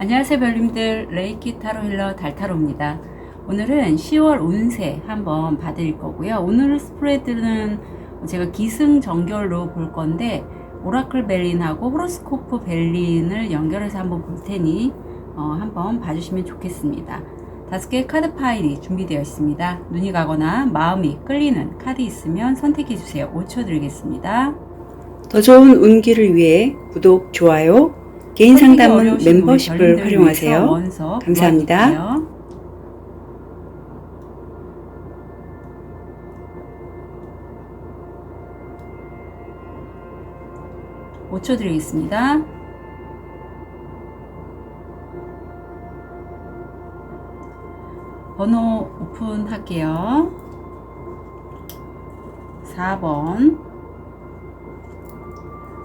안녕하세요 별님들, 레이키 타로 힐러 달타로입니다. 오늘은 10월 운세 한번 봐드릴 거고요. 오늘 스프레드는 제가 기승전결로 볼 건데 오라클 벨린하고 호로스코프 벨린을 연결해서 한번 볼 테니 한번 봐주시면 좋겠습니다. 5개의 카드 파일이 준비되어 있습니다. 눈이 가거나 마음이 끌리는 카드 있으면 선택해 주세요. 5초 드리겠습니다. 더 좋은 운기를 위해 구독, 좋아요, 개인 상담은 멤버십을 활용하세요. 감사합니다. 5초 드리겠습니다. 번호 오픈할게요. 4번,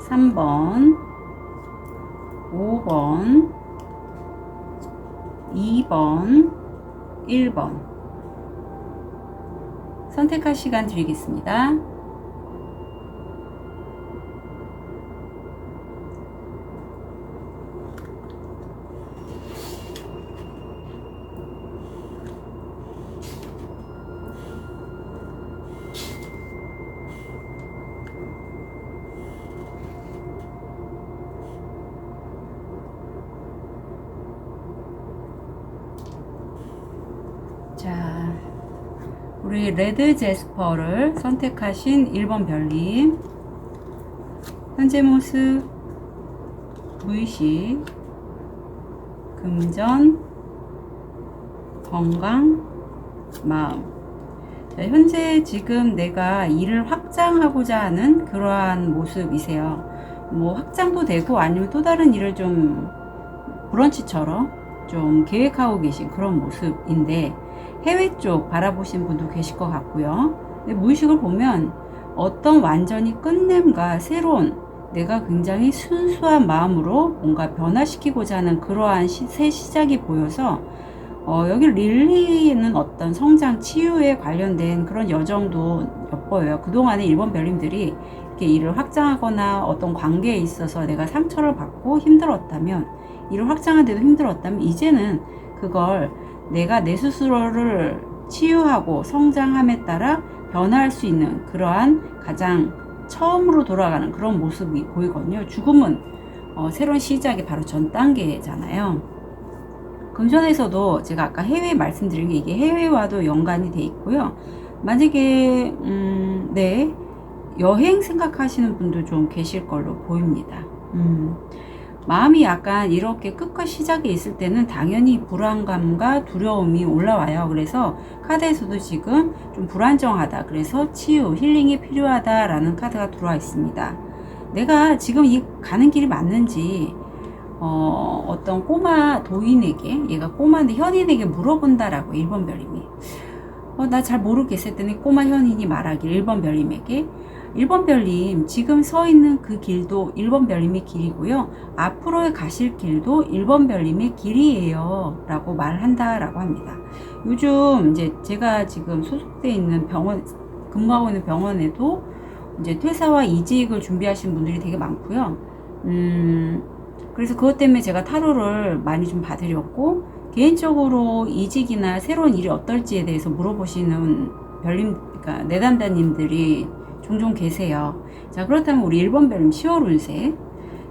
3번, 5번, 2번, 1번. 선택할 시간 드리겠습니다. 자, 우리 레드 제스퍼를 선택하신 1번 별님, 현재 모습, 무의식, 금전, 건강, 마음. 자, 현재 지금 내가 일을 확장하고자 하는 그러한 모습이세요. 뭐 확장도 되고 아니면 또 다른 일을 좀 브런치처럼 좀 계획하고 계신 그런 모습인데 해외 쪽 바라보신 분도 계실 것 같고요. 근데 무의식을 보면 어떤 완전히 끝냄과 새로운 내가 굉장히 순수한 마음으로 뭔가 변화시키고자 하는 그러한 새 시작이 보여서 여기 릴리는 어떤 성장, 치유에 관련된 그런 여정도 엿보여요. 그동안에 일본 별님들이 이렇게 일을 확장하거나 어떤 관계에 있어서 내가 상처를 받고 힘들었다면, 일을 확장하는데도 힘들었다면 이제는 그걸 내가 내 스스로를 치유하고 성장함에 따라 변화할 수 있는 그러한 가장 처음으로 돌아가는 그런 모습이 보이거든요. 죽음은 새로운 시작이 바로 전 단계잖아요. 금전에서도 제가 아까 해외 말씀드린 게 이게 해외와도 연관이 돼 있고요. 만약에 네, 여행 생각하시는 분도 좀 계실 걸로 보입니다. 마음이 약간 이렇게 끝과 시작에 있을 때는 당연히 불안감과 두려움이 올라와요. 그래서 카드에서도 지금 좀 불안정하다, 그래서 치유, 힐링이 필요하다라는 카드가 들어와 있습니다. 내가 지금 이 가는 길이 맞는지 어떤 꼬마 도인에게, 얘가 꼬마인데 현인에게 물어본다라고 1번 별님이 나 잘 모르겠을 때는 꼬마 현인이 말하길 1번 별님에게, 1번 별님 지금 서 있는 그 길도 1번 별님의 길이고요, 앞으로의 가실 길도 1번 별님의 길이에요 라고 말한다 라고 합니다. 요즘 이제 제가 지금 소속되어 있는 병원, 근무하고 있는 병원에도 이제 퇴사와 이직을 준비하시는 분들이 되게 많고요. 그래서 그것 때문에 제가 타로를 많이 좀 봐드렸고, 개인적으로 이직이나 새로운 일이 어떨지에 대해서 물어보시는 별님, 그러니까 내담자님들이 종종 계세요. 자, 그렇다면 우리 1번 별님 10월 운세,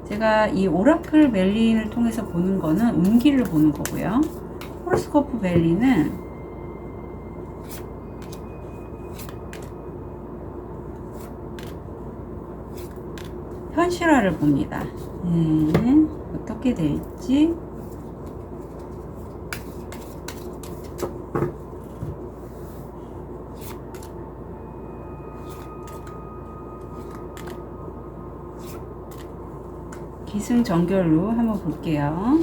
제가 이 오라클 벨린을 통해서 보는 거는 운기를 보는 거고요. 호로스코프 벨린은 현실화를 봅니다. 어떻게 될지. 기승전결로 한번 볼게요.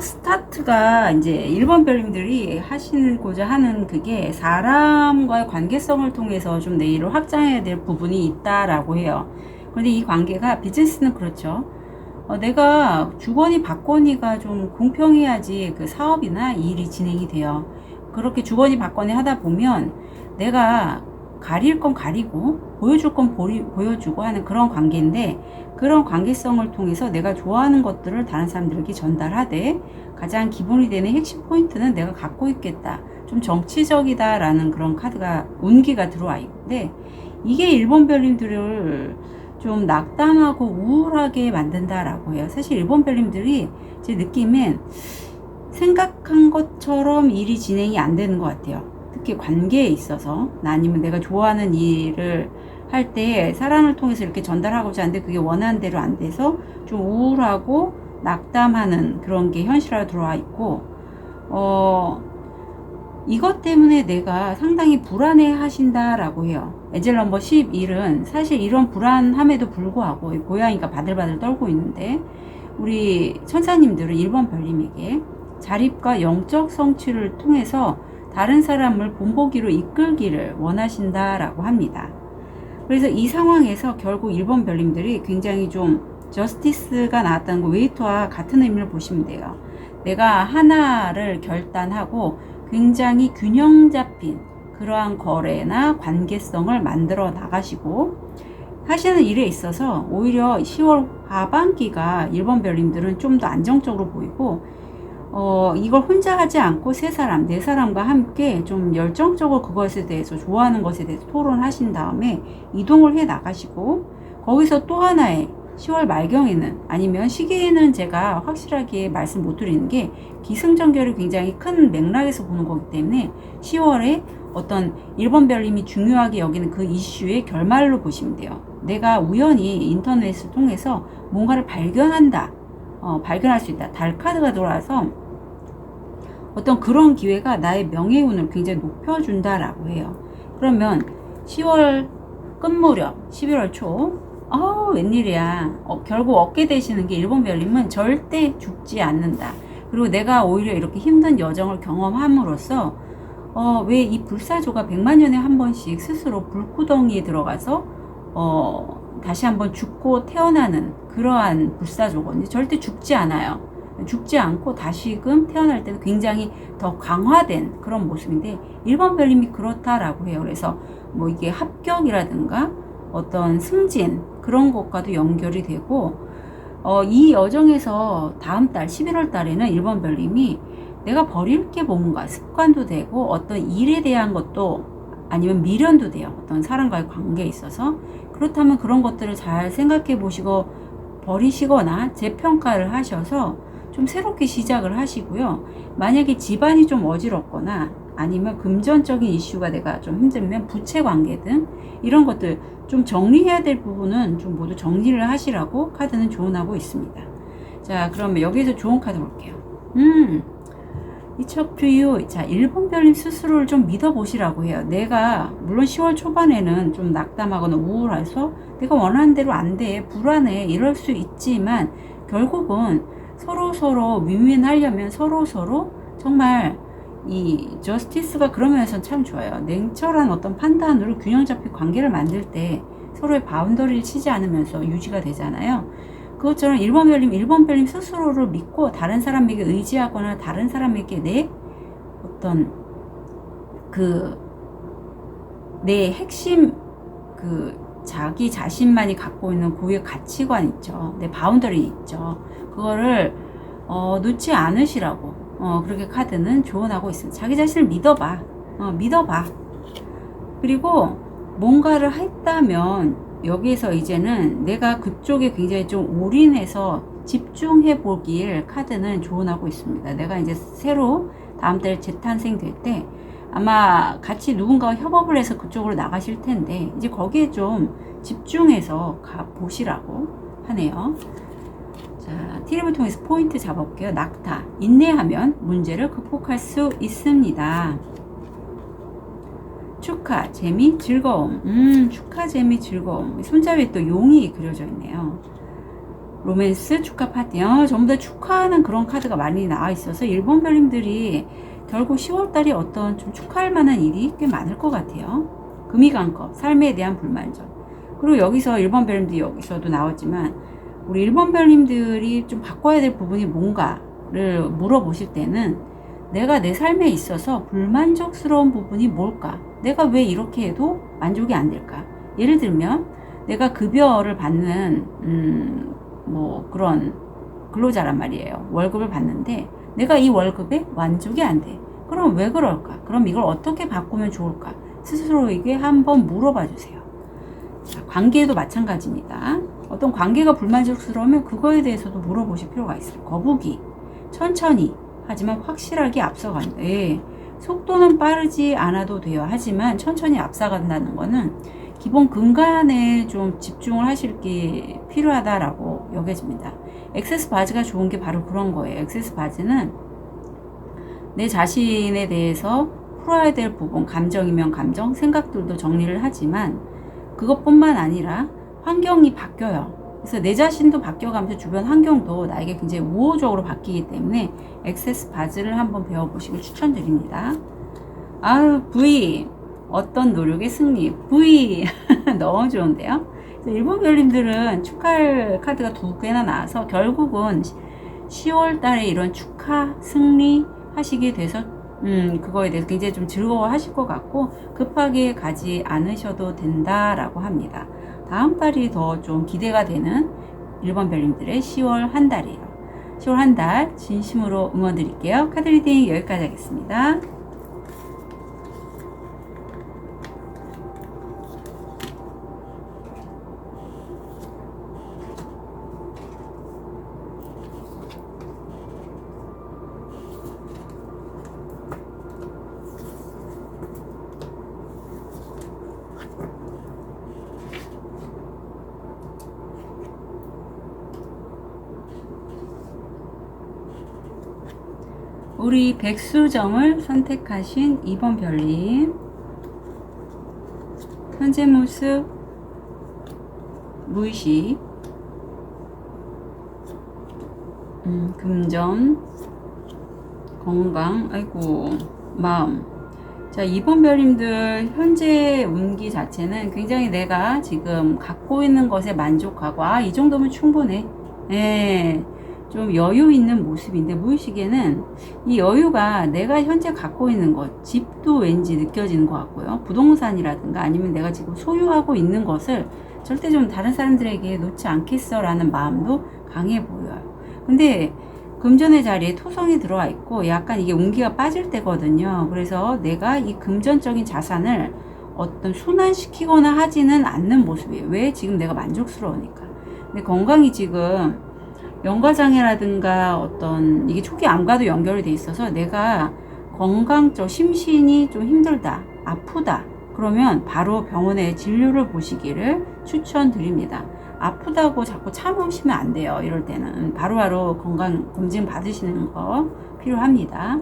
스타트가 이제 1번 별님들이 하시고자 하는 그게 사람과의 관계성을 통해서 좀 내 일을 확장해야 될 부분이 있다라고 해요. 그런데 이 관계가 비즈니스는 그렇죠. 내가 주거니 받거니가 좀 공평해야지 그 사업이나 일이 진행이 돼요. 그렇게 주거니 받거니 하다 보면 내가 가릴 건 가리고 보여줄 건 보여주고 하는 그런 관계인데, 그런 관계성을 통해서 내가 좋아하는 것들을 다른 사람들에게 전달하되 가장 기본이 되는 핵심 포인트는 내가 갖고 있겠다. 좀 정치적이다라는 그런 카드가 운기가 들어와 있는데, 이게 1번 별님들을 좀 낙담하고 우울하게 만든다라고 해요. 사실 1번 별님들이 제 느낌엔 생각한 것처럼 일이 진행이 안 되는 것 같아요. 특히 관계에 있어서, 아니면 내가 좋아하는 일을 할 때 사랑을 통해서 이렇게 전달하고자 하는데 그게 원하는 대로 안 돼서 좀 우울하고 낙담하는 그런 게 현실화로 들어와 있고, 이것 때문에 내가 상당히 불안해 하신다라고 해요. 엔젤 넘버 11은 사실 이런 불안함에도 불구하고 고양이가 바들바들 떨고 있는데, 우리 천사님들은 1번 별님에게 자립과 영적 성취를 통해서 다른 사람을 본보기로 이끌기를 원하신다라고 합니다. 그래서 이 상황에서 결국 1번 별님들이 굉장히 좀 저스티스가 나왔다는 거, 웨이트와 같은 의미를 보시면 돼요. 내가 하나를 결단하고 굉장히 균형 잡힌 그러한 거래나 관계성을 만들어 나가시고 하시는 일에 있어서 오히려 10월 하반기가 1번 별님들은 좀 더 안정적으로 보이고, 이걸 혼자 하지 않고 세 사람, 네 사람과 함께 좀 열정적으로 그것에 대해서, 좋아하는 것에 대해서 토론하신 다음에 이동을 해 나가시고, 거기서 또 하나의 10월 말경에는, 아니면 시기에는 제가 확실하게 말씀 못 드리는 게 기승전결이 굉장히 큰 맥락에서 보는 거기 때문에 10월에 어떤 1번 별님이 중요하게 여기는 그 이슈의 결말로 보시면 돼요. 내가 우연히 인터넷을 통해서 뭔가를 발견한다. 발견할 수 있다. 달 카드가 돌아와서 어떤 그런 기회가 나의 명예운을 굉장히 높여준다라고 해요. 그러면 10월 끝 무렵, 11월 초, 웬일이야. 결국 얻게 되시는 게 1번 별님은 절대 죽지 않는다. 그리고 내가 오히려 이렇게 힘든 여정을 경험함으로써 왜 이 불사조가 100만 년에 한 번씩 스스로 불구덩이에 들어가서 다시 한번 죽고 태어나는 그러한 불사조거든요. 절대 죽지 않아요. 죽지 않고 다시금 태어날 때는 굉장히 더 강화된 그런 모습인데, 1번 별님이 그렇다라고 해요. 그래서 뭐 이게 합격이라든가 어떤 승진 그런 것과도 연결이 되고, 이 여정에서 다음 달 11월 달에는 1번 별님이 내가 버릴 게 뭔가 습관도 되고 어떤 일에 대한 것도, 아니면 미련도 돼요. 어떤 사람과의 관계에 있어서. 그렇다면 그런 것들을 잘 생각해 보시고 버리시거나 재평가를 하셔서 좀 새롭게 시작을 하시고요. 만약에 집안이 좀 어지럽거나 아니면 금전적인 이슈가 내가 좀 힘들면 부채 관계 등 이런 것들 좀 정리해야 될 부분은 좀 모두 정리를 하시라고 카드는 조언하고 있습니다. 자, 그러면 여기서 좋은 카드 볼게요. It's up to you. 자, 1번 별님 스스로를 좀 믿어보시라고 해요. 내가 물론 10월 초반에는 좀 낙담하거나 우울해서 내가 원하는 대로 안 돼, 불안해, 이럴 수 있지만 결국은 서로 윈윈하려면 서로 정말 이 저스티스가 그런 면에서는 참 좋아요. 냉철한 어떤 판단으로 균형 잡힌 관계를 만들 때 서로의 바운더리를 치지 않으면서 유지가 되잖아요. 그것처럼 1번 별님 스스로를 믿고 다른 사람에게 의지하거나 다른 사람에게 내 어떤 내 핵심 자기 자신만이 갖고 있는 고유의 가치관 있죠. 내 바운더리 있죠. 그거를 놓지 않으시라고 그렇게 카드는 조언하고 있습니다. 자기 자신을 믿어봐. 믿어봐. 그리고 뭔가를 했다면 여기에서 이제는 내가 그쪽에 굉장히 좀 올인해서 집중해 보길 카드는 조언하고 있습니다. 내가 이제 새로 다음 달에 재탄생될 때 아마 같이 누군가와 협업을 해서 그쪽으로 나가실 텐데 이제 거기에 좀 집중해서 보시라고 하네요. 자, 티립을 통해서 포인트 잡아볼게요. 낙타. 인내하면 문제를 극복할 수 있습니다. 축하, 재미, 즐거움. 축하, 재미, 즐거움. 손잡이에 또 용이 그려져 있네요. 로맨스 축하 파티. 전부 다 축하하는 그런 카드가 많이 나와 있어서 1번 별님들이 결국 10월달에 어떤 좀 축하할 만한 일이 꽤 많을 것 같아요. 금이강컵, 삶에 대한 불만족. 그리고 여기서 1번 별님들이 여기서도 나왔지만 우리 1번 별님들이 좀 바꿔야 될 부분이 뭔가를 물어보실 때는 내가 내 삶에 있어서 불만족스러운 부분이 뭘까? 내가 왜 이렇게 해도 만족이 안 될까? 예를 들면 내가 급여를 받는 뭐 그런 근로자란 말이에요. 월급을 받는데 내가 이 월급에 만족이 안 돼. 그럼 왜 그럴까? 그럼 이걸 어떻게 바꾸면 좋을까? 스스로에게 한번 물어봐 주세요. 자, 관계도 마찬가지입니다. 어떤 관계가 불만족스러우면 그거에 대해서도 물어보실 필요가 있어요. 거북이, 천천히 하지만 확실하게 앞서간다. 예, 속도는 빠르지 않아도 돼요. 하지만 천천히 앞서간다는 거는 기본 근간에 좀 집중을 하실 게 필요하다라고 여겨집니다. 액세스 바지가 좋은 게 바로 그런 거예요. 액세스 바지는 내 자신에 대해서 풀어야 될 부분, 감정이면 감정, 생각들도 정리를 하지만 그것뿐만 아니라 환경이 바뀌어요. 그래서 내 자신도 바뀌어가면서 주변 환경도 나에게 굉장히 우호적으로 바뀌기 때문에 액세스 바지를 한번 배워보시길 추천드립니다. 아유, V. 어떤 노력의 승리. V. 너무 좋은데요? 일본 별님들은 축하할 카드가 2개나 나와서 결국은 10월 달에 이런 축하, 승리 하시게 돼서 그거에 대해서 굉장히 좀 즐거워 하실 것 같고 급하게 가지 않으셔도 된다라고 합니다. 다음 달이 더 좀 기대가 되는 1번 별님들의 10월 한 달이에요. 10월 한 달 진심으로 응원 드릴게요. 카드 리딩 여기까지 하겠습니다. 우리 백수정을 선택하신 2번 별님, 현재 모습 무의식, 금전, 건강, 아이고 마음. 자, 2번 별님들 현재 운기 자체는 굉장히 내가 지금 갖고 있는 것에 만족하고 이 정도면 충분해. 예. 좀 여유 있는 모습인데 무의식에는 이 여유가 내가 현재 갖고 있는 것, 집도 왠지 느껴지는 것 같고요. 부동산이라든가 아니면 내가 지금 소유하고 있는 것을 절대 좀 다른 사람들에게 놓지 않겠어 라는 마음도 강해 보여요. 근데 금전의 자리에 토성이 들어와 있고 약간 이게 운기가 빠질 때거든요. 그래서 내가 이 금전적인 자산을 어떤 순환시키거나 하지는 않는 모습이에요. 왜? 지금 내가 만족스러우니까. 근데 건강이 지금 연과장애라든가 어떤 이게 초기 암과도 연결이 돼 있어서 내가 건강적 심신이 좀 힘들다, 아프다 그러면 바로 병원에 진료를 보시기를 추천드립니다. 아프다고 자꾸 참으시면 안 돼요. 이럴 때는 바로바로 건강 검진 받으시는 거 필요합니다.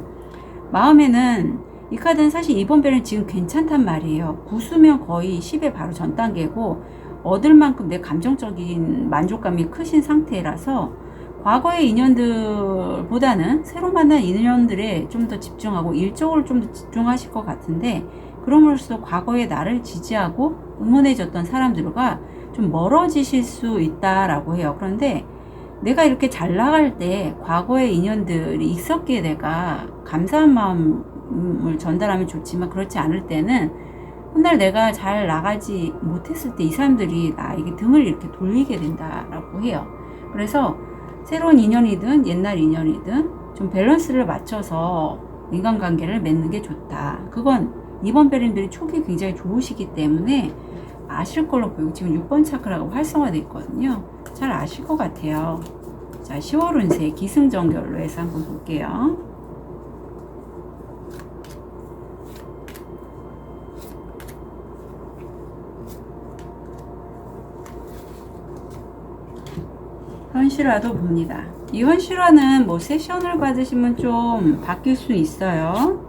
마음에는 이 카드는 사실 2번 별은 지금 괜찮단 말이에요. 구수면 거의 10의 바로 전 단계고 얻을 만큼 내 감정적인 만족감이 크신 상태라서 과거의 인연들보다는 새로 만난 인연들에 좀 더 집중하고 일적으로 좀 더 집중하실 것 같은데 그럼으로써 과거의 나를 지지하고 응원해줬던 사람들과 좀 멀어지실 수 있다라고 해요. 그런데 내가 이렇게 잘 나갈 때 과거의 인연들이 있었기에 내가 감사한 마음을 전달하면 좋지만 그렇지 않을 때는 훗날 내가 잘 나가지 못했을 때 이 사람들이 나에게 등을 이렇게 돌리게 된다라고 해요. 그래서 새로운 인연이든 옛날 인연이든 좀 밸런스를 맞춰서 인간관계를 맺는 게 좋다. 그건 2번 별님들이 촉이 굉장히 좋으시기 때문에 아실 걸로 보이고 지금 6번 차크라가 활성화되어 있거든요. 잘 아실 것 같아요. 자, 10월 운세 기승전결로 해서 한번 볼게요. 현실화도 봅니다. 이 현실화는 뭐 세션을 받으시면 좀 바뀔 수 있어요.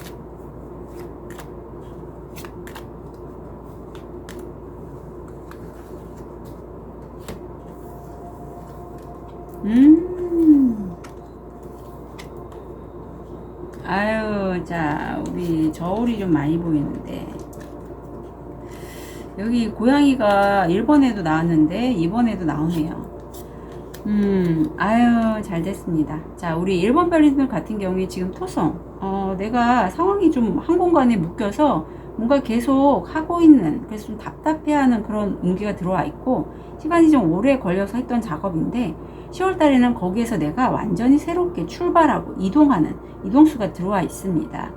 우리 저울이 좀 많이 보이는데, 여기 고양이가 1번에도 나왔는데 2번에도 나오네요. 아유, 잘 됐습니다. 자, 우리 1번 별님들 같은 경우에 지금 토성, 내가 상황이 좀 한 공간에 묶여서 뭔가 계속 하고 있는, 그래서 좀 답답해하는 그런 운기가 들어와 있고, 시간이 좀 오래 걸려서 했던 작업인데 10월 달에는 거기에서 내가 완전히 새롭게 출발하고 이동하는 이동수가 들어와 있습니다.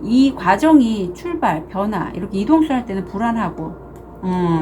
이 과정이 출발, 변화, 이렇게 이동수 할 때는 불안하고,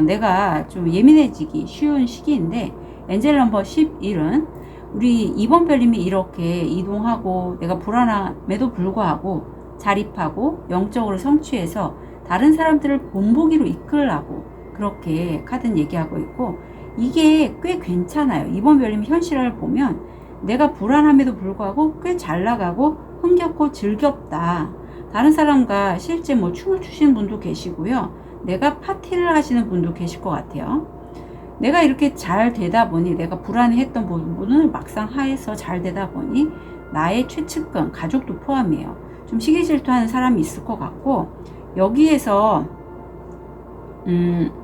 내가 좀 예민해지기 쉬운 시기인데, 엔젤 넘버 11은 우리 2번 별님이 이렇게 이동하고 내가 불안함에도 불구하고 자립하고 영적으로 성취해서 다른 사람들을 본보기로 이끌라고 그렇게 카드는 얘기하고 있고, 이게 꽤 괜찮아요. 2번 별님 현실화를 보면 내가 불안함에도 불구하고 꽤 잘 나가고 흥겹고 즐겁다. 다른 사람과 실제 뭐 춤을 추시는 분도 계시고요. 내가 파티를 하시는 분도 계실 것 같아요. 내가 이렇게 잘 되다 보니, 내가 불안해했던 부분을 막상 하에서 잘 되다 보니 나의 최측근, 가족도 포함이에요. 좀 시기 질투하는 사람이 있을 것 같고, 여기에서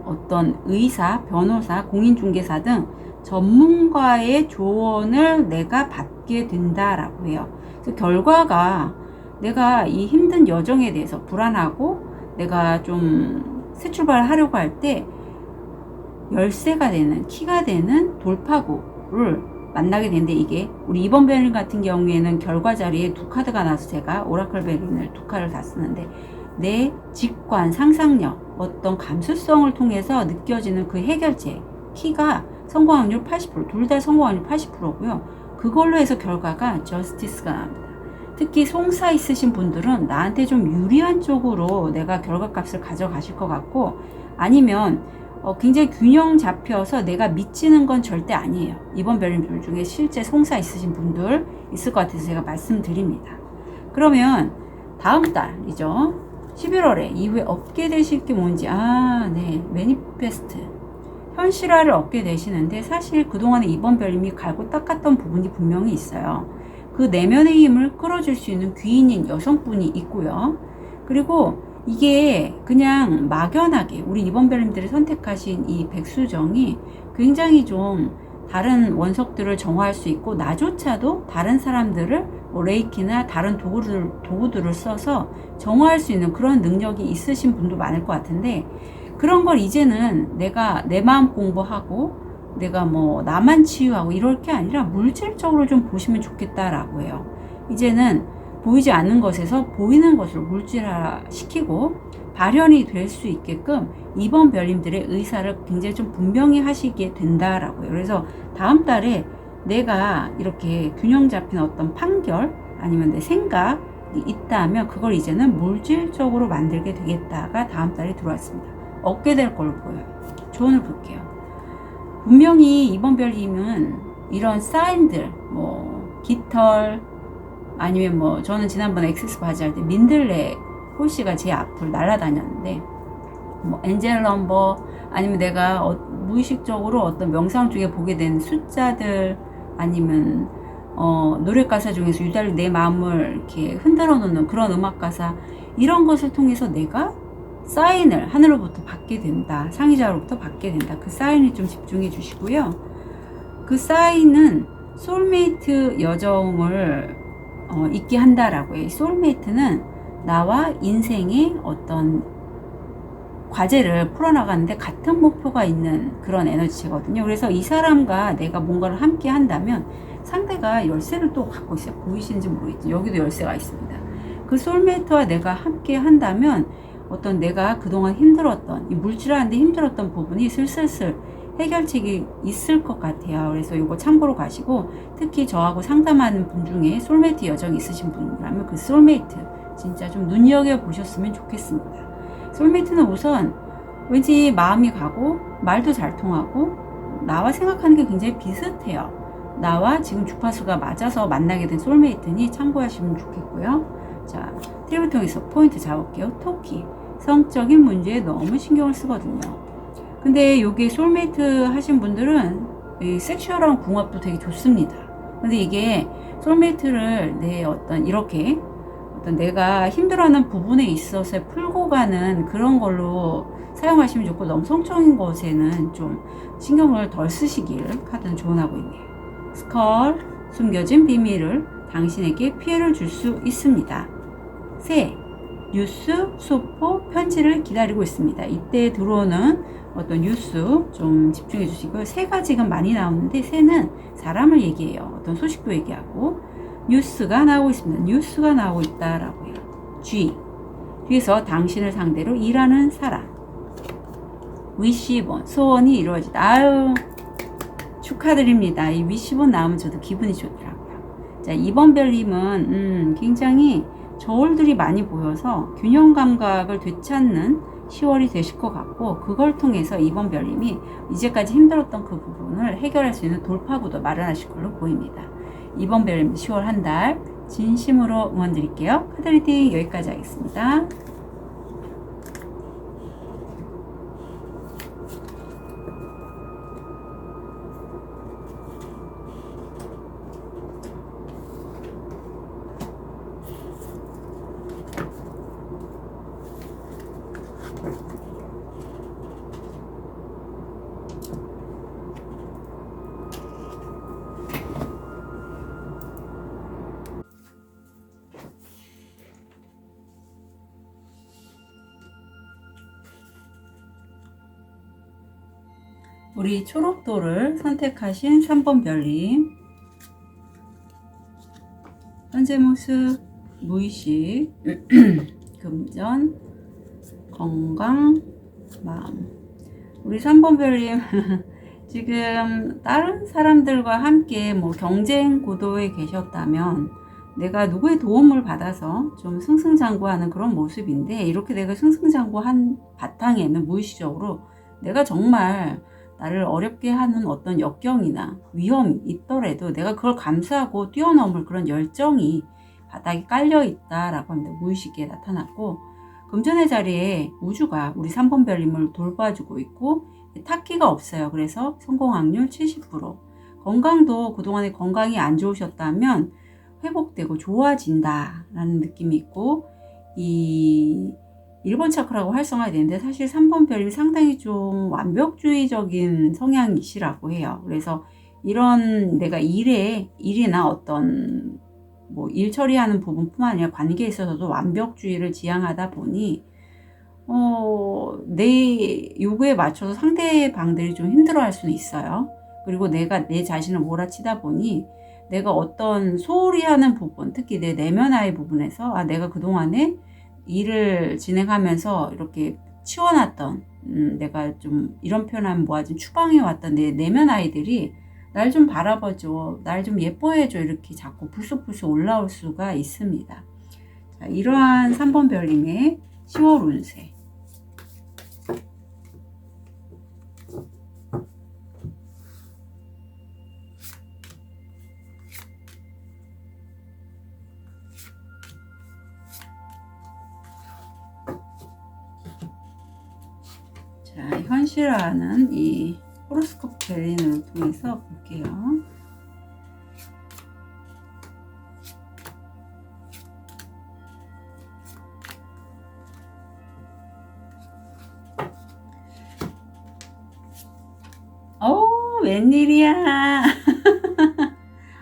어떤 의사, 변호사, 공인중개사 등 전문가의 조언을 내가 받게 된다라고 해요. 그래서 결과가 내가 이 힘든 여정에 대해서 불안하고 내가 좀 새 출발하려고 할 때 열쇠가 되는, 키가 되는 돌파구를 만나게 되는데, 이게 우리 2번 베린 같은 경우에는 결과 자리에 두 카드가 나서 제가 오라클 베린을 두 카드를 다 쓰는데, 내 직관, 상상력, 어떤 감수성을 통해서 느껴지는 그 해결책, 키가 성공 확률 80%, 둘 다 성공 확률 80%고요. 그걸로 해서 결과가 저스티스가 나옵니다. 특히 송사 있으신 분들은 나한테 좀 유리한 쪽으로 내가 결과값을 가져가실 것 같고, 아니면 굉장히 균형 잡혀서 내가 미치는 건 절대 아니에요. 이번 별님들 중에 실제 송사 있으신 분들 있을 것 같아서 제가 말씀드립니다. 그러면 다음 달이죠. 11월에 이후에 얻게 되실 게 뭔지, 네, 매니페스트. 현실화를 얻게 되시는데, 사실 그동안에 이번 별님이 갈고 닦았던 부분이 분명히 있어요. 그 내면의 힘을 끌어줄 수 있는 귀인인 여성분이 있고요. 그리고 이게 그냥 막연하게 우리 이번 별님들이 선택하신 이 백수정이 굉장히 좀 다른 원석들을 정화할 수 있고, 나조차도 다른 사람들을 뭐 레이키나 다른 도구들을 써서 정화할 수 있는 그런 능력이 있으신 분도 많을 것 같은데, 그런 걸 이제는 내가 내 마음 공부하고 내가 뭐 나만 치유하고 이럴 게 아니라 물질적으로 좀 보시면 좋겠다라고 해요. 이제는 보이지 않는 것에서 보이는 것으로 물질화 시키고 발현이 될 수 있게끔 이번 별님들의 의사를 굉장히 좀 분명히 하시게 된다라고 해요. 그래서 다음 달에 내가 이렇게 균형 잡힌 어떤 판결 아니면 내 생각이 있다면 그걸 이제는 물질적으로 만들게 되겠다가 다음 달에 들어왔습니다. 얻게 될 걸로 보여요. 조언을 볼게요. 분명히 이번 별님은 이런 사인들, 뭐 깃털, 아니면 뭐 저는 지난번에 액세스 바지 할 때 민들레 홀씨가 제 앞을 날아다녔는데, 뭐 엔젤 넘버, 아니면 내가 무의식적으로 어떤 명상 중에 보게 된 숫자들, 아니면 노래 가사 중에서 유달리 내 마음을 이렇게 흔들어 놓는 그런 음악 가사, 이런 것을 통해서 내가 사인을 하늘로부터 받게 된다. 상의자로부터 받게 된다. 그 사인에 좀 집중해 주시고요. 그 사인은 소울메이트 여정을 있게 한다라고 해요. 소울메이트는 나와 인생의 어떤 과제를 풀어나가는데 같은 목표가 있는 그런 에너지체거든요. 그래서 이 사람과 내가 뭔가를 함께 한다면 상대가 열쇠를 또 갖고 있어요. 보이시는지 모르겠지만 여기도 열쇠가 있습니다. 그 소울메이트와 내가 함께 한다면 어떤 내가 그동안 힘들었던, 이 물질화하는데 힘들었던 부분이 슬슬슬 해결책이 있을 것 같아요. 그래서 이거 참고로 가시고, 특히 저하고 상담하는 분 중에 소울메이트 여정이 있으신 분이라면 그 소울메이트 진짜 좀 눈여겨보셨으면 좋겠습니다. 소울메이트는 우선 왠지 마음이 가고 말도 잘 통하고 나와 생각하는 게 굉장히 비슷해요. 나와 지금 주파수가 맞아서 만나게 된 소울메이트니 참고하시면 좋겠고요. 자, 팁을 통해서 포인트 잡을게요. 토끼. 성적인 문제에 너무 신경을 쓰거든요. 근데 여기 소울메이트 하신 분들은 이 섹슈얼한 궁합도 되게 좋습니다. 근데 이게 소울메이트를 내 어떤 이렇게 어떤 내가 힘들어하는 부분에 있어서 풀고 가는 그런 걸로 사용하시면 좋고, 너무 성적인 것에는 좀 신경을 덜 쓰시길 카드는 조언하고 있네요. 스컬, 숨겨진 비밀을 당신에게 피해를 줄 수 있습니다. 새, 뉴스, 소포, 편지를 기다리고 있습니다. 이때 들어오는 어떤 뉴스 좀 집중해 주시고요. 새가 지금 많이 나오는데, 새는 사람을 얘기해요. 어떤 소식도 얘기하고, 뉴스가 나오고 있습니다. 뉴스가 나오고 있다라고 해요. G, 뒤에서 당신을 상대로 일하는 사람. 위시본, 소원이 이루어지다. 아유, 축하드립니다. 이 위시본 나오면 저도 기분이 좋더라고요. 자, 2번 별님은 굉장히 저울들이 많이 보여서 균형 감각을 되찾는 10월이 되실 것 같고, 그걸 통해서 2번 별님이 이제까지 힘들었던 그 부분을 해결할 수 있는 돌파구도 마련하실 걸로 보입니다. 2번 별님 10월 한 달 진심으로 응원 드릴게요. 카드 리딩 여기까지 하겠습니다. 우리 초록도를 선택하신 3번 별님, 현재 모습, 무의식, 금전, 건강, 마음. 우리 3번 별님 지금 다른 사람들과 함께 뭐 경쟁 구도에 계셨다면 내가 누구의 도움을 받아서 좀 승승장구하는 그런 모습인데, 이렇게 내가 승승장구한 바탕에는 무의식적으로 내가 정말 나를 어렵게 하는 어떤 역경이나 위험이 있더라도 내가 그걸 감수하고 뛰어넘을 그런 열정이 바닥에 깔려 있다라고 합니다. 무의식에 나타났고, 금전의 자리에 우주가 우리 3번 별님을 돌봐주고 있고, 탁기가 없어요. 그래서 성공 확률 70%. 건강도 그동안에 건강이 안 좋으셨다면 회복되고 좋아진다라는 느낌이 있고, 이 1번 차크라고 활성화되는데, 사실 3번 별이 상당히 좀 완벽주의적인 성향이시라고 해요. 그래서 이런 내가 일이나 어떤 뭐 일 처리하는 부분뿐만 아니라 관계에 있어서도 완벽주의를 지향하다 보니 내 요구에 맞춰서 상대방들이 좀 힘들어할 수는 있어요. 그리고 내가 내 자신을 몰아치다 보니 내가 어떤 소홀히 하는 부분, 특히 내 내면화의 부분에서 내가 그동안에 일을 진행하면서 이렇게 치워놨던 내가 좀 이런 표현하면 뭐하지, 추방해왔던 내 내면 아이들이 날 좀 바라봐줘, 날 좀 예뻐해줘, 이렇게 자꾸 불쑥불쑥 올라올 수가 있습니다. 자, 이러한 3번 별님의 10월 운세. 자, 현실화하는 이 호로스코프 갤린을 통해서 볼게요. 웬일이야.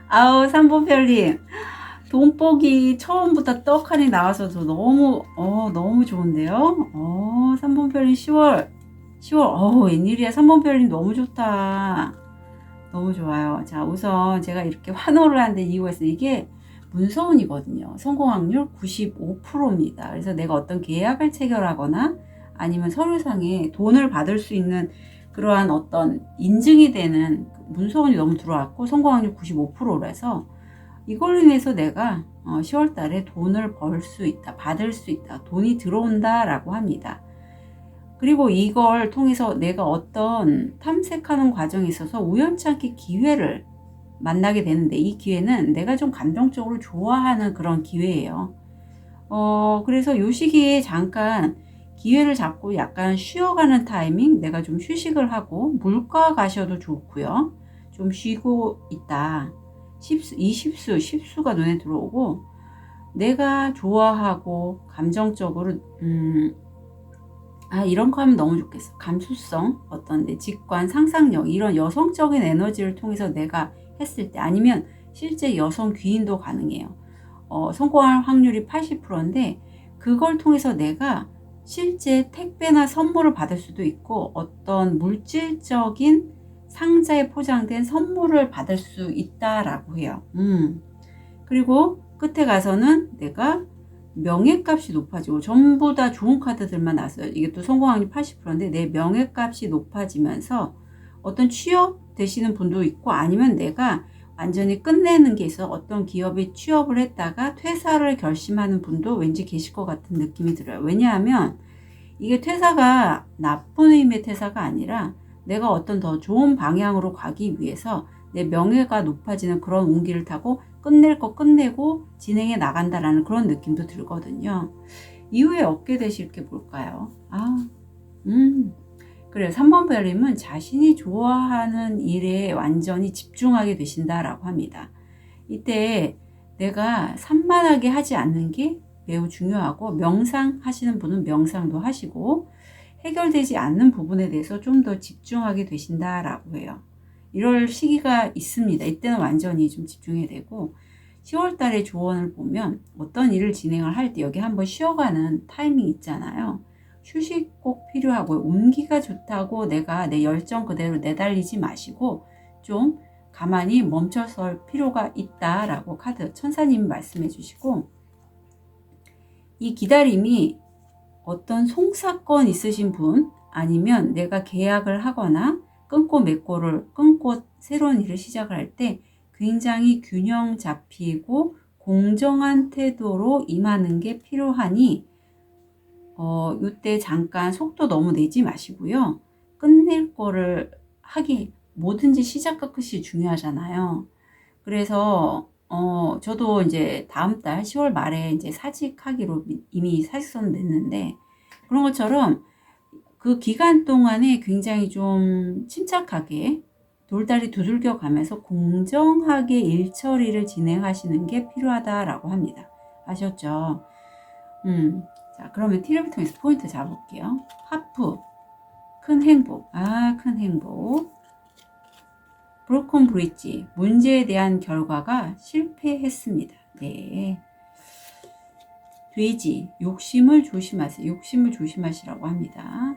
아우, 3번 별님. 돈복이 처음부터 떡하니 나와서 저 너무 좋은데요? 3번 별님 10월, 웬일이야. 3번 별님 너무 좋다. 너무 좋아요. 자, 우선 제가 이렇게 환호를 하는데 이유가 있어요. 이게 문서운이거든요. 성공 확률 95%입니다. 그래서 내가 어떤 계약을 체결하거나 아니면 서류상에 돈을 받을 수 있는 그러한 어떤 인증이 되는 문서운이 너무 들어왔고, 성공 확률 95%라서 이걸로 인해서 내가 10월 달에 돈을 벌 수 있다, 받을 수 있다, 돈이 들어온다 라고 합니다. 그리고 이걸 통해서 내가 어떤 탐색하는 과정에 있어서 우연치 않게 기회를 만나게 되는데, 이 기회는 내가 좀 감정적으로 좋아하는 그런 기회예요. 그래서 이 시기에 잠깐 기회를 잡고 약간 쉬어가는 타이밍, 내가 좀 휴식을 하고 물가 가셔도 좋고요. 좀 쉬고 있다. 10수가 눈에 들어오고, 내가 좋아하고 감정적으로 이런 거 하면 너무 좋겠어. 감수성, 어떤 내 직관, 상상력, 이런 여성적인 에너지를 통해서 내가 했을 때, 아니면 실제 여성 귀인도 가능해요. 성공할 확률이 80%인데 그걸 통해서 내가 실제 택배나 선물을 받을 수도 있고 어떤 물질적인 상자에 포장된 선물을 받을 수 있다라고 해요. 그리고 끝에 가서는 내가 명예값이 높아지고, 전부 다 좋은 카드들만 나왔어요. 이게 또 성공 확률 80%인데 내 명예값이 높아지면서 어떤 취업 되시는 분도 있고, 아니면 내가 완전히 끝내는 게 있어 어떤 기업에 취업을 했다가 퇴사를 결심하는 분도 왠지 계실 것 같은 느낌이 들어요. 왜냐하면 이게 퇴사가 나쁜 의미의 퇴사가 아니라 내가 어떤 더 좋은 방향으로 가기 위해서 내 명예가 높아지는 그런 운기를 타고 끝낼 거 끝내고 진행해 나간다라는 그런 느낌도 들거든요. 이후에 얻게 되실 게 뭘까요? 그래요. 3번 별님은 자신이 좋아하는 일에 완전히 집중하게 되신다라고 합니다. 이때 내가 산만하게 하지 않는 게 매우 중요하고, 명상 하시는 분은 명상도 하시고, 해결되지 않는 부분에 대해서 좀 더 집중하게 되신다라고 해요. 이럴 시기가 있습니다. 이때는 완전히 좀 집중해야 되고, 10월 달에 조언을 보면 어떤 일을 진행을 할 때 여기 한번 쉬어가는 타이밍 있잖아요. 휴식 꼭 필요하고요. 운기가 좋다고 내가 내 열정 그대로 내달리지 마시고 좀 가만히 멈춰설 필요가 있다라고 카드 천사님이 말씀해 주시고, 이 기다림이 어떤 송사건 있으신 분, 아니면 내가 계약을 하거나 끊고 맺고를 끊고 새로운 일을 시작을 할 때 굉장히 균형 잡히고 공정한 태도로 임하는 게 필요하니 이때 잠깐 속도 너무 내지 마시고요. 끝낼 거를 뭐든지 시작과 끝이 중요하잖아요. 그래서 저도 이제 다음 달 10월 말에 이제 사직하기로 이미 사직서는 냈는데, 그런 것처럼 그 기간 동안에 굉장히 좀 침착하게 돌다리 두들겨 가면서 공정하게 일 처리를 진행하시는 게 필요하다라고 합니다. 아셨죠? 자, 그러면 티를 통해서 포인트 잡아볼게요. 하프, 큰 행복. 큰 행복. 브로큰 브릿지, 문제에 대한 결과가 실패했습니다. 네. 돼지, 욕심을 조심하세요. 욕심을 조심하시라고 합니다.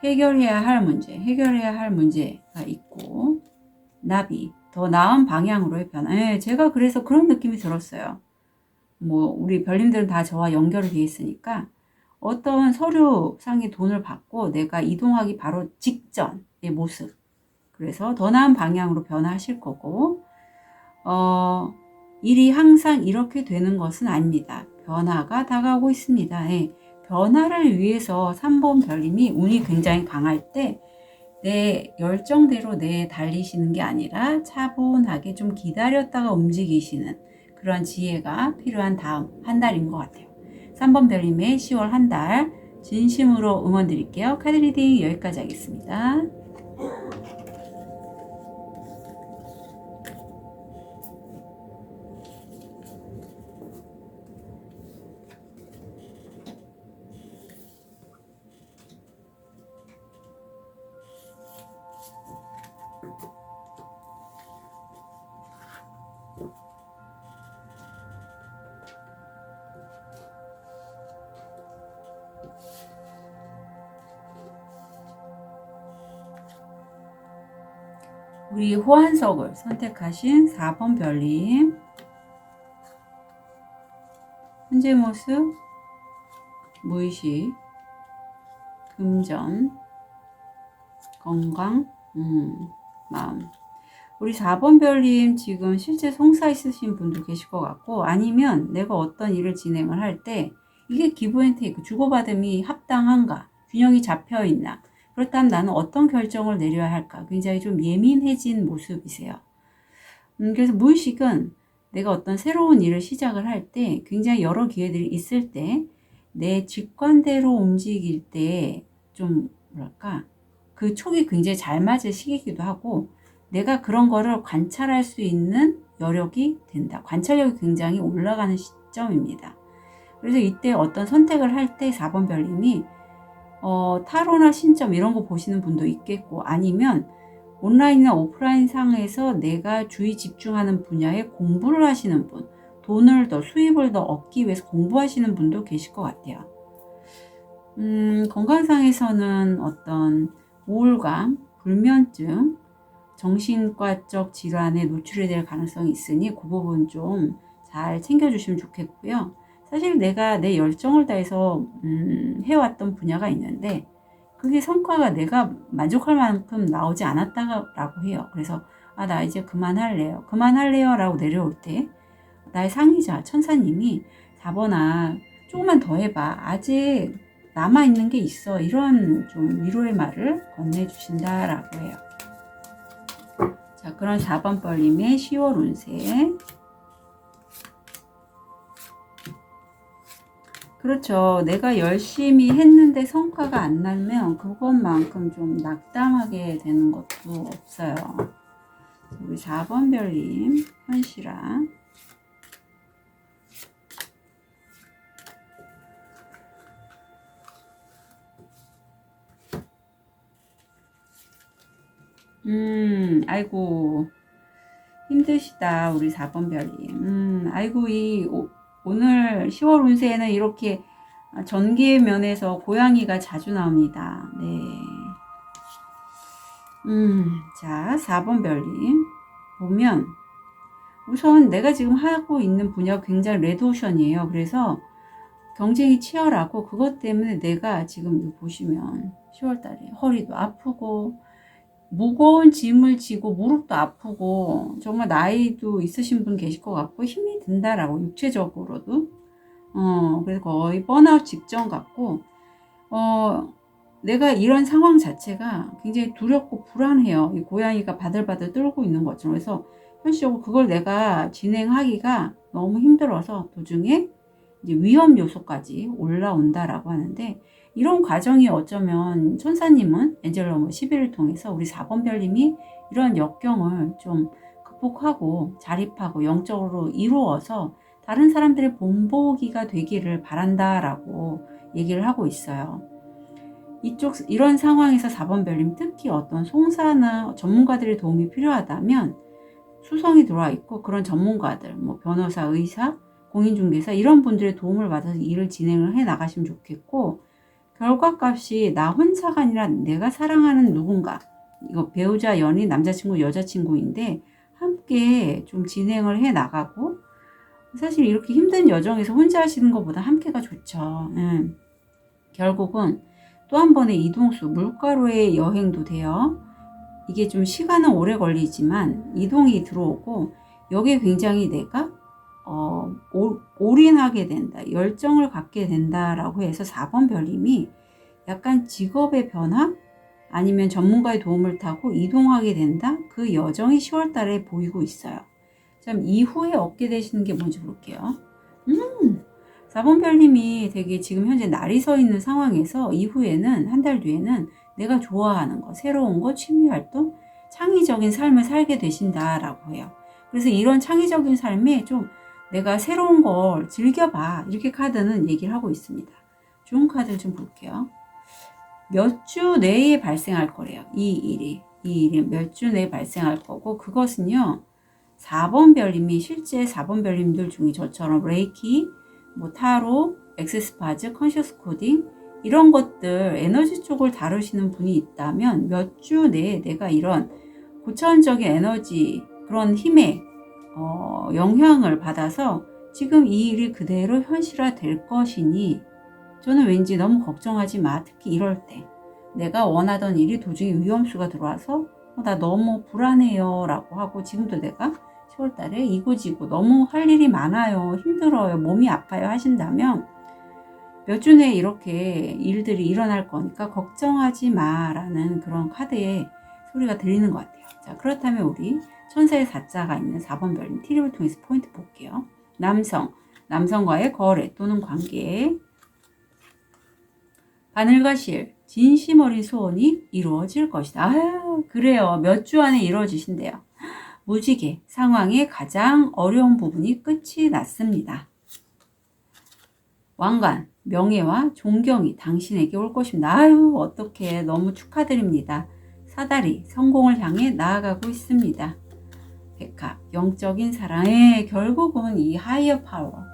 해결해야 할 문제가 있고, 나비, 더 나은 방향으로의 변화. 네, 제가 그래서 그런 느낌이 들었어요. 우리 별님들은 다 저와 연결이 되어 있으니까 어떤 서류상의 돈을 받고 내가 이동하기 바로 직전의 모습. 그래서 더 나은 방향으로 변화하실 거고, 일이 항상 이렇게 되는 것은 아닙니다. 변화가 다가오고 있습니다. 네. 변화를 위해서 3번 별님이 운이 굉장히 강할 때 내 열정대로 달리시는 게 아니라 차분하게 좀 기다렸다가 움직이시는 그런 지혜가 필요한 다음 한 달인 것 같아요. 3번 별님의 10월 한 달 진심으로 응원 드릴게요. 카드 리딩 여기까지 하겠습니다. 우리 호환석을 선택하신 4번 별님, 현재 모습, 무의식, 금전, 건강, 마음. 우리 4번 별님 지금 실제 송사 있으신 분도 계실 것 같고, 아니면 내가 어떤 일을 진행을 할 때 이게 기브앤테이크, 주고받음이 합당한가, 균형이 잡혀있나, 그렇다면 나는 어떤 결정을 내려야 할까, 굉장히 좀 예민해진 모습이세요. 그래서 무의식은 내가 어떤 새로운 일을 시작을 할 때 굉장히 여러 기회들이 있을 때 내 직관대로 움직일 때 좀 그 촉이 굉장히 잘 맞을 시기이기도 하고, 내가 그런 거를 관찰할 수 있는 여력이 된다. 관찰력이 굉장히 올라가는 시점입니다. 그래서 이때 어떤 선택을 할 때 4번 별님이 타로나 신점 이런 거 보시는 분도 있겠고, 아니면 온라인이나 오프라인 상에서 내가 주의 집중하는 분야에 공부를 하시는 분, 돈을 더, 수입을 더 얻기 위해서 공부하시는 분도 계실 것 같아요. 건강상에서는 어떤 우울감, 불면증, 정신과적 질환에 노출이 될 가능성이 있으니 그 부분 좀 잘 챙겨주시면 좋겠고요. 사실 내가 내 열정을 다해서 해왔던 분야가 있는데 그게 성과가 내가 만족할 만큼 나오지 않았다고 해요. 그래서 나 이제 그만할래요 라고 내려올 때 나의 상의자 천사님이 4번아 조금만 더 해봐, 아직 남아있는 게 있어, 이런 좀 위로의 말을 건네주신다라고 해요. 자, 그런 4번 벌님의 10월 운세. 그렇죠. 내가 열심히 했는데 성과가 안 나면 그것만큼 좀 낙담하게 되는 것도 없어요. 우리 4번 별님 현실아. 아이고 힘드시다 우리 4번 별님. 아이고 오늘 10월 운세에는 이렇게 전개 면에서 고양이가 자주 나옵니다. 네. 자, 4번 별님 보면 우선 내가 지금 하고 있는 분야가 굉장히 레드오션이에요. 그래서 경쟁이 치열하고 그것 때문에 내가 지금 보시면 10월달에 허리도 아프고 무거운 짐을 지고 무릎도 아프고 정말 나이도 있으신 분 계실 것 같고 힘이 든다라고, 육체적으로도 그래서 거의 번아웃 직전 같고 내가 이런 상황 자체가 굉장히 두렵고 불안해요. 이 고양이가 바들바들 떨고 있는 것처럼. 그래서 현실적으로 그걸 내가 진행하기가 너무 힘들어서 도중에 이제 위험 요소까지 올라온다라고 하는데, 이런 과정이 어쩌면 천사님은 엔젤 넘버 11을 통해서 우리 4번 별님이 이런 역경을 좀 극복하고 자립하고 영적으로 이루어서 다른 사람들의 본보기가 되기를 바란다라고 얘기를 하고 있어요. 이런 상황에서 4번 별님 특히 어떤 송사나 전문가들의 도움이 필요하다면 수성이 들어와 있고, 그런 전문가들, 변호사, 의사, 공인중개사 이런 분들의 도움을 받아서 일을 진행을 해 나가시면 좋겠고, 결과값이 나 혼자가 아니라 내가 사랑하는 누군가, 이거 배우자, 연인, 남자친구, 여자친구인데 함께 좀 진행을 해 나가고, 사실 이렇게 힘든 여정에서 혼자 하시는 것보다 함께가 좋죠. 결국은 또 한 번의 이동수, 물가로의 여행도 돼요. 이게 좀 시간은 오래 걸리지만 이동이 들어오고 여기에 굉장히 내가 올인하게 된다, 열정을 갖게 된다라고 해서 4번 별님이 약간 직업의 변화 아니면 전문가의 도움을 타고 이동하게 된다, 그 여정이 10월 달에 보이고 있어요. 참 이후에 얻게 되시는 게 뭔지 볼게요. 4번 별님이 되게 지금 현재 날이 서 있는 상황에서 이후에는 한 달 뒤에는 내가 좋아하는 거, 새로운 거, 취미활동, 창의적인 삶을 살게 되신다라고 해요. 그래서 이런 창의적인 삶에 좀 내가 새로운 걸 즐겨봐, 이렇게 카드는 얘기를 하고 있습니다. 좋은 카드를 좀 볼게요. 몇 주 내에 발생할 거래요. 이 일이 몇 주 내에 발생할 거고, 그것은요 4번 별님이 실제 4번 별님들 중에 저처럼 레이키, 타로, 엑세스파즈, 컨셔스 코딩 이런 것들 에너지 쪽을 다루시는 분이 있다면 몇 주 내에 내가 이런 고차원적인 에너지, 그런 힘에 영향을 받아서 지금 이 일이 그대로 현실화 될 것이니 저는 왠지 너무 걱정하지 마. 특히 이럴 때 내가 원하던 일이 도중에 위험수가 들어와서 나 너무 불안해요 라고 하고, 지금도 내가 10월 달에 이고지고 너무 할 일이 많아요, 힘들어요, 몸이 아파요 하신다면 몇 주 내에 이렇게 일들이 일어날 거니까 걱정하지 마 라는 그런 카드의 소리가 들리는 것 같아요. 자, 그렇다면 우리 천사의 4자가 있는 4번 별님 티립을 통해서 포인트 볼게요. 남성과의 거래 또는 관계, 바늘과 실, 진심 어린 소원이 이루어질 것이다. 아유, 그래요. 몇 주 안에 이루어지신대요. 무지개 상황의 가장 어려운 부분이 끝이 났습니다. 왕관, 명예와 존경이 당신에게 올 것입니다. 아유, 어떡해. 너무 축하드립니다. 사다리, 성공을 향해 나아가고 있습니다. 백합, 영적인 사랑에 결국은 이 하이어 파워,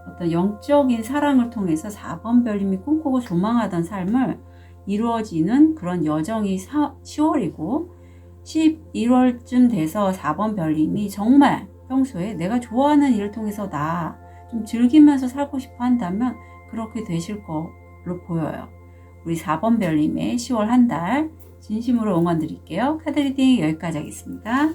어떤 영적인 사랑을 통해서 4번 별님이 꿈꾸고 조망하던 삶을 이루어지는 그런 여정이 10월이고 11월쯤 돼서 4번 별님이 정말 평소에 내가 좋아하는 일을 통해서 나 좀 즐기면서 살고 싶어 한다면 그렇게 되실 걸로 보여요. 우리 4번 별님의 10월 한 달 진심으로 응원 드릴게요. 카드 리딩 여기까지 하겠습니다.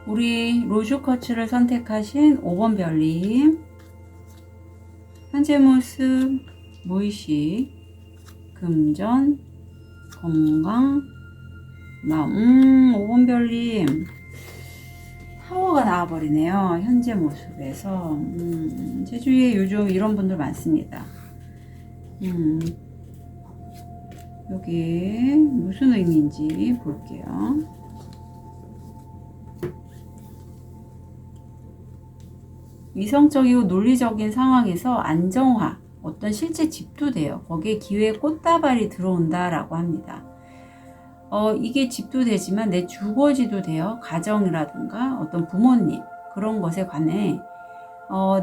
우리 로즈쿼츠를 선택하신 5번 별님, 현재 모습, 무의식, 금전, 건강, 마음. 5번 별님 타워가 나와버리네요. 현재 모습에서. 제 주위에 요즘 이런 분들 많습니다. 여기 무슨 의미인지 볼게요. 이성적이고 논리적인 상황에서 안정화, 어떤 실제 집도 돼요. 거기에 기회의 꽃다발이 들어온다라고 합니다. 이게 집도 되지만 내 주거지도 돼요. 가정이라든가 어떤 부모님, 그런 것에 관해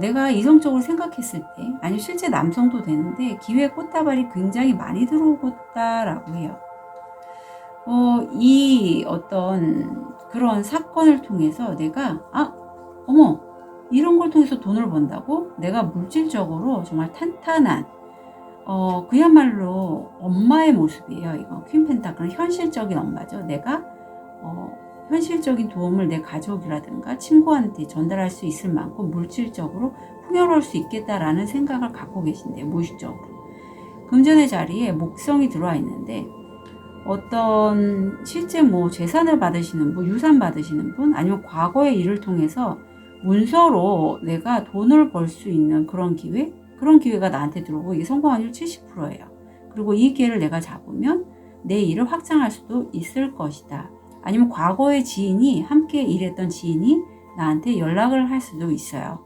내가 이성적으로 생각했을 때, 아니면 실제 남성도 되는데 기회의 꽃다발이 굉장히 많이 들어오겠다라고 해요. 이 어떤 그런 사건을 통해서 내가 어머, 이런 걸 통해서 돈을 번다고? 내가 물질적으로 정말 탄탄한 그야말로 엄마의 모습이에요. 이거 퀸 펜타클은 현실적인 엄마죠. 내가 현실적인 도움을 내 가족이라든가 친구한테 전달할 수 있을 만큼 물질적으로 풍요로울 수 있겠다라는 생각을 갖고 계신데요. 무의식적으로. 금전의 자리에 목성이 들어와 있는데 어떤 실제 재산을 받으시는 분, 유산 받으시는 분, 아니면 과거의 일을 통해서 문서로 내가 돈을 벌 수 있는 그런 기회가 나한테 들어오고 이게 성공 확률 70%예요. 그리고 이 기회를 내가 잡으면 내 일을 확장할 수도 있을 것이다. 아니면 과거의 지인이, 함께 일했던 지인이 나한테 연락을 할 수도 있어요.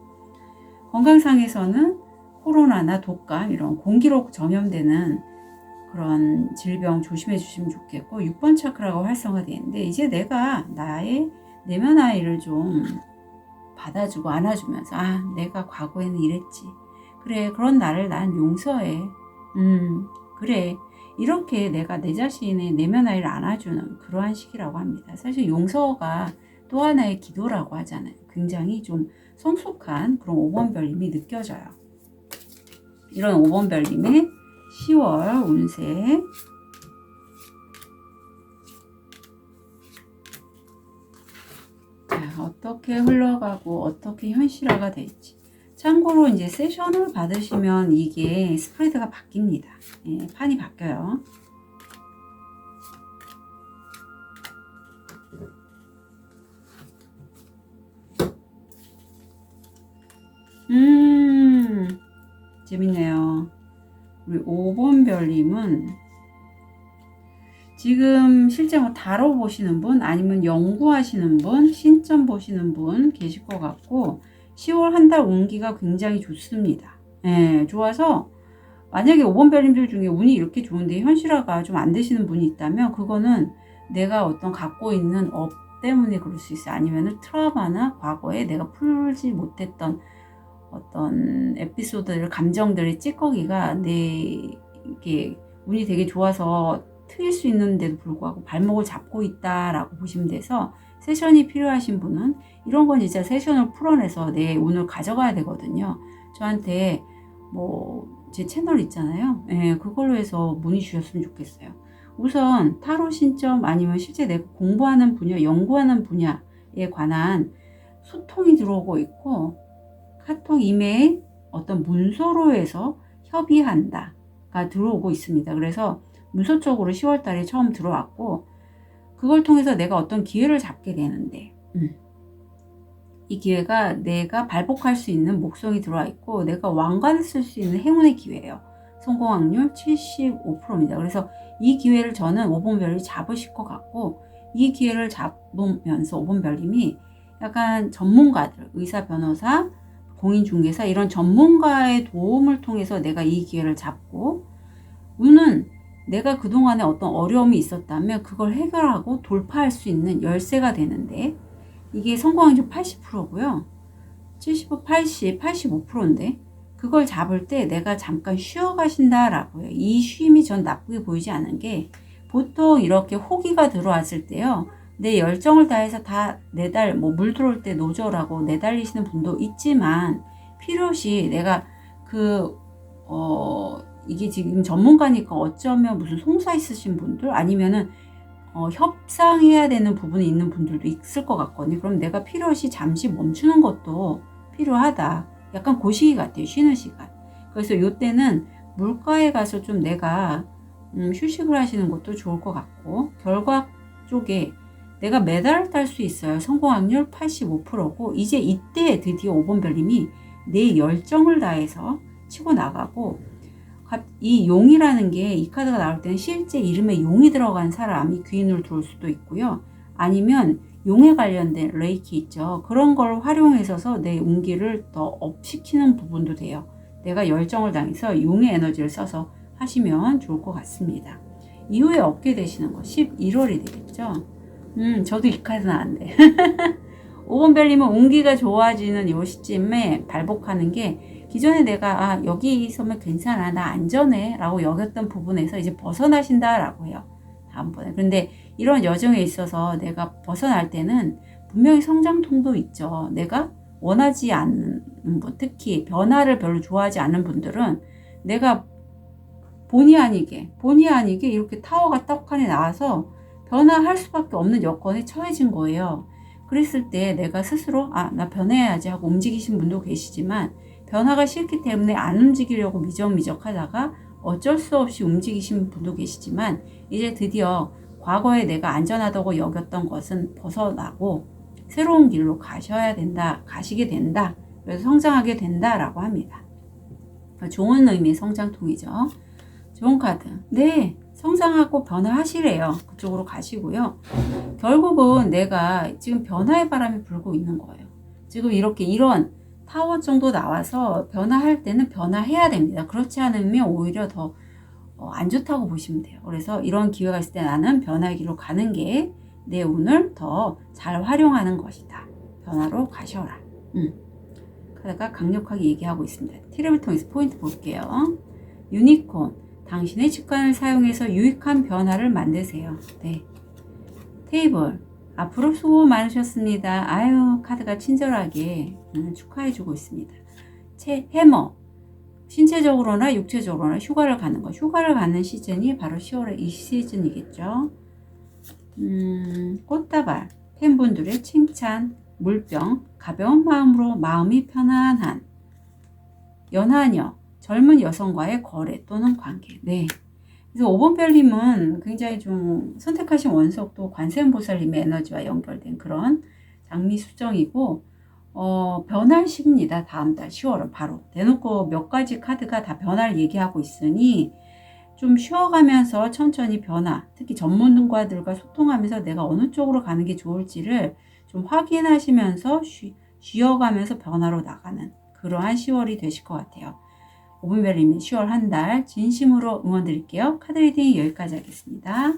건강상에서는 코로나나 독감, 이런 공기로 전염되는 그런 질병 조심해 주시면 좋겠고, 6번 차크라가 활성화되어 있는데 이제 내가 나의 내면 아이를 좀 받아주고 안아주면서 내가 과거에는 이랬지. 그래, 그런 나를 난 용서해. 그래. 이렇게 내가 내 자신의 내면 아이를 안아주는 그러한 시기라고 합니다. 사실 용서가 또 하나의 기도라고 하잖아요. 굉장히 좀 성숙한 그런 5번 별님이 느껴져요. 이런 5번 별님의 10월 운세. 어떻게 흘러가고 어떻게 현실화가 될지. 참고로 이제 세션을 받으시면 이게 스프레드가 바뀝니다. 예, 판이 바뀌어요. 재밌네요. 우리 5번 별님은 지금 실제 다뤄보시는 분, 아니면 연구하시는 분, 신점 보시는 분 계실 것 같고, 10월 한 달 운기가 굉장히 좋습니다. 예, 좋아서 만약에 5번 별님들 중에 운이 이렇게 좋은데 현실화가 좀 안 되시는 분이 있다면 그거는 내가 어떤 갖고 있는 업 때문에 그럴 수 있어요. 아니면 트라우마나 과거에 내가 풀지 못했던 어떤 에피소드들, 감정들의 찌꺼기가 이게 운이 되게 좋아서 트일 수 있는데도 불구하고 발목을 잡고 있다라고 보시면 돼서, 세션이 필요하신 분은 이런 건 진짜 세션을 풀어내서 내 운을 가져가야 되거든요. 저한테 제 채널 있잖아요. 예, 그걸로 해서 문의 주셨으면 좋겠어요. 우선 타로 신점 아니면 실제 내가 공부하는 분야, 연구하는 분야에 관한 소통이 들어오고 있고, 카톡, 이메일, 어떤 문서로 해서 협의한다가 들어오고 있습니다. 그래서 문서 쪽으로 10월 달에 처음 들어왔고, 그걸 통해서 내가 어떤 기회를 잡게 되는데, 이 기회가 내가 발복할 수 있는 목성이 들어와 있고, 내가 왕관을 쓸 수 있는 행운의 기회예요. 성공 확률 75%입니다. 그래서 이 기회를 저는 5번별이 잡으실 것 같고, 이 기회를 잡으면서 5번별님이 약간 전문가들, 의사, 변호사, 공인중개사 이런 전문가의 도움을 통해서 내가 이 기회를 잡고, 운은 내가 그동안에 어떤 어려움이 있었다면 그걸 해결하고 돌파할 수 있는 열쇠가 되는데, 이게 성공 확률 80%고요. 75, 80, 85%인데 그걸 잡을 때 내가 잠깐 쉬어 가신다라고요. 이 쉼이 전 나쁘게 보이지 않은 게, 보통 이렇게 호기가 들어왔을 때요, 내 열정을 다해서 다 내달, 물 들어올 때 노조라고 내달리시는 분도 있지만, 필요시 내가 이게 지금 전문가니까 어쩌면 무슨 송사 있으신 분들, 아니면은 협상해야 되는 부분이 있는 분들도 있을 것 같거든요. 그럼 내가 필요시 잠시 멈추는 것도 필요하다. 약간 그 시기 같아요. 쉬는 시간. 그래서 이때는 물가에 가서 좀 내가 휴식을 하시는 것도 좋을 것 같고, 결과 쪽에 내가 메달을 딸 수 있어요. 성공 확률 85%고, 이제 이때 드디어 5번별님이 내 열정을 다해서 치고 나가고, 이 용이라는 게, 이 카드가 나올 때는 실제 이름에 용이 들어간 사람이 귀인으로 들어올 수도 있고요. 아니면 용에 관련된 레이키 있죠. 그런 걸 활용해서 내 운기를 더 업시키는 부분도 돼요. 내가 열정을 당해서 용의 에너지를 써서 하시면 좋을 것 같습니다. 이후에 얻게 되시는 거 11월이 되겠죠. 저도 이 카드 나왔는데 5번별님은 운기가 좋아지는 이 시점에 발복하는 게, 기존에 내가 여기 있으면 괜찮아, 나 안전해 라고 여겼던 부분에서 이제 벗어나신다 라고 해요. 다음번에. 그런데 이런 여정에 있어서 내가 벗어날 때는 분명히 성장통도 있죠. 내가 원하지 않는 분, 특히 변화를 별로 좋아하지 않는 분들은 내가 본의 아니게 이렇게 타워가 떡하니 나와서 변화할 수밖에 없는 여건에 처해진 거예요. 그랬을 때 내가 스스로 나 변해야지 하고 움직이신 분도 계시지만, 변화가 싫기 때문에 안 움직이려고 미적미적 하다가 어쩔 수 없이 움직이신 분도 계시지만, 이제 드디어 과거에 내가 안전하다고 여겼던 것은 벗어나고 새로운 길로 가시게 된다. 그래서 성장하게 된다라고 합니다. 좋은 의미의 성장통이죠. 좋은 카드. 네, 성장하고 변화하시래요. 그쪽으로 가시고요. 결국은 내가 지금 변화의 바람이 불고 있는 거예요. 지금 이런 타워 정도 나와서 변화할 때는 변화해야 됩니다. 그렇지 않으면 오히려 더 안 좋다고 보시면 돼요. 그래서 이런 기회가 있을 때 나는 변화의 길로 가는 게 내 운을 더 잘 활용하는 것이다. 변화로 가셔라. 카드가 강력하게 얘기하고 있습니다. 티랩을 통해서 포인트 볼게요. 유니콘. 당신의 직관을 사용해서 유익한 변화를 만드세요. 네. 테이블. 앞으로 수고 많으셨습니다. 아유, 카드가 친절하게 축하해주고 있습니다. 해머. 신체적으로나 육체적으로나 휴가를 가는 거. 휴가를 가는 시즌이 바로 10월의 이 시즌이겠죠. 꽃다발. 팬분들의 칭찬. 물병. 가벼운 마음으로 마음이 편안한. 연하녀. 젊은 여성과의 거래 또는 관계. 네. 그래서 5번별님은 굉장히 좀 선택하신 원석도 관세음보살님의 에너지와 연결된 그런 장미 수정이고, 변할 시기입니다. 다음 달 10월은 바로. 대놓고 몇 가지 카드가 다 변화를 얘기하고 있으니 좀 쉬어가면서 천천히 변화, 특히 전문가들과 소통하면서 내가 어느 쪽으로 가는 게 좋을지를 좀 확인하시면서 쉬어가면서 변화로 나가는 그러한 10월이 되실 것 같아요. 5번별님이 10월 한 달 진심으로 응원드릴게요. 카드 리딩 여기까지 하겠습니다.